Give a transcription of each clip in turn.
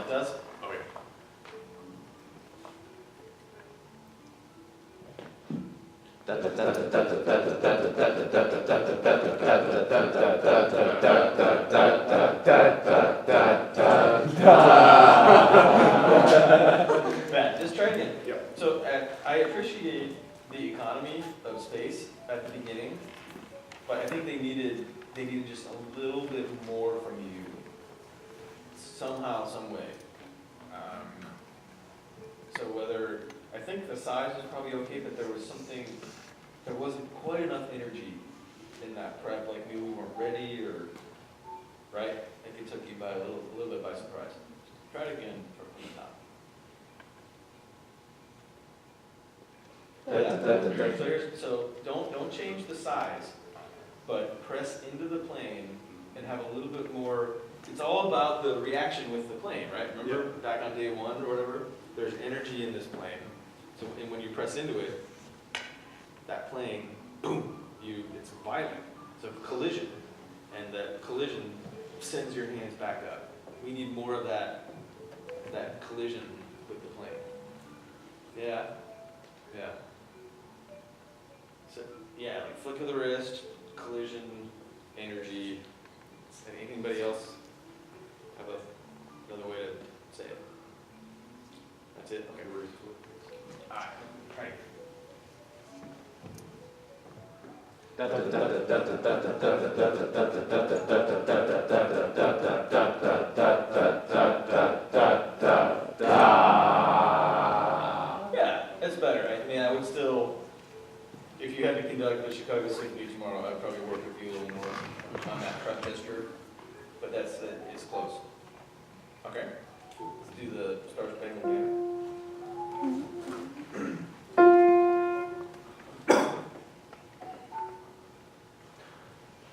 it does? Okay. Matt, just try again. Yep. So I appreciate the economy of space at the beginning, but I think they needed just a little bit more from you, somehow, some way. So whether, I think the size was probably okay, but there wasn't quite enough energy in that prep, like maybe we weren't ready, or, right? I think it took you by a little bit by surprise. Try it again from the top. So don't change the size, but press into the plane and have a little bit more. It's all about the reaction with the plane, right? Remember back on day one or whatever, there's energy in this plane. So and when you press into it, that plane, boom, it's violent. It's a collision, and that collision sends your hands back up. We need more of that collision with the plane. Yeah. So yeah, like flick of the wrist, collision, energy. Anybody else have another way to say it? That's it? Okay, we're cool. Alright, right. Yeah, that's better. I mean, I would still, if you had to conduct the Chicago Symphony tomorrow, I'd probably work with you a little more on that prep gesture, but it's close. Okay, let's do the Star Spangled Banner.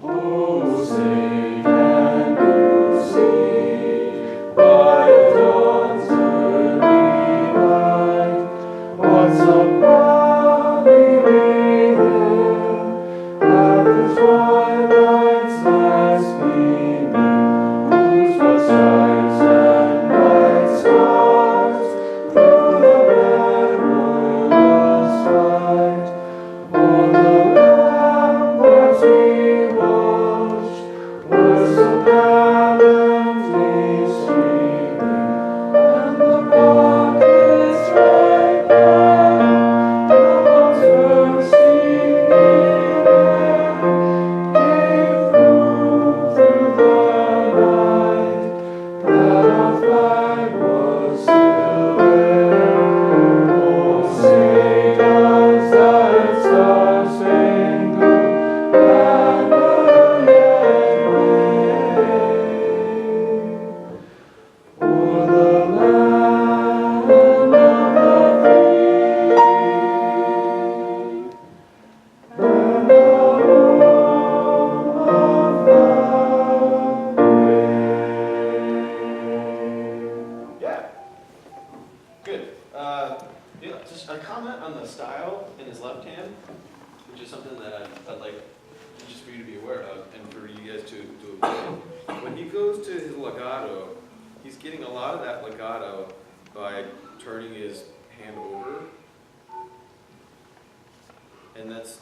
Oh, say can you see by the dawn's early light what's so proudly waiting at the twilight's last gleaming, whose broad stripes and bright stars through the perilous fight o'er the ramparts we watched were so gallantly streaming, and the rockets right by the bombs bursting in air gave proof through the night that our flag was still there. Oh, say does that star-spangled banner yet wave o'er the land of the free and the home of the brave? Yeah, good. Just a comment on the style in his left hand, which is something that I'd like just for you to be aware of, and for you guys to observe. When he goes to his legato, he's getting a lot of that legato by turning his hand over, and there's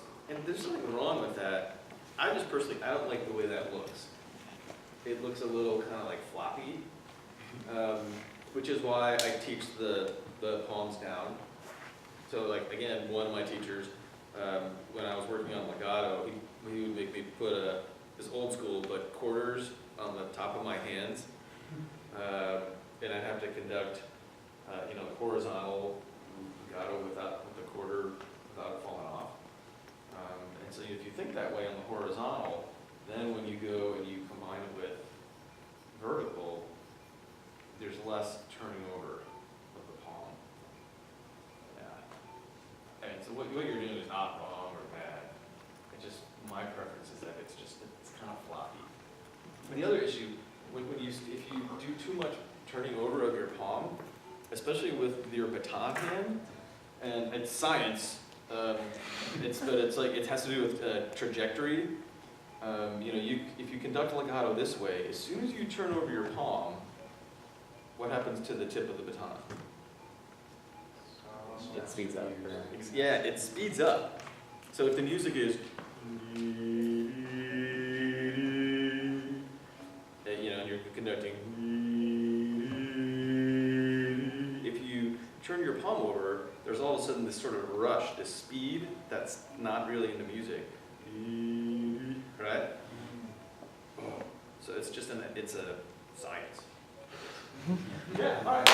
nothing wrong with that. I don't like the way that looks. It looks a little kind of like floppy, which is why I teach the palms down. So like, again, one of my teachers, when I was working on legato, he would make me put this old school, but quarters on the top of my hands. And I'd have to conduct, the horizontal legato with the quarter without it falling off. And so if you think that way on the horizontal, then when you go and you combine it with vertical, there's less turning over of the palm. Yeah. And so what you're doing is not wrong or bad. It's just, my preference is that it's kind of floppy. And the other issue, if you do too much turning over of your palm, especially with your baton hand, and it's science, but it has to do with trajectory. If you conduct legato this way, as soon as you turn over your palm, what happens to the tip of the baton? It speeds up. Yeah, it speeds up. So if the music is, and you're conducting, if you turn your palm over, there's all of a sudden this sort of rush, this speed that's not really in the music, right? So it's just it's a science. Yeah, all right.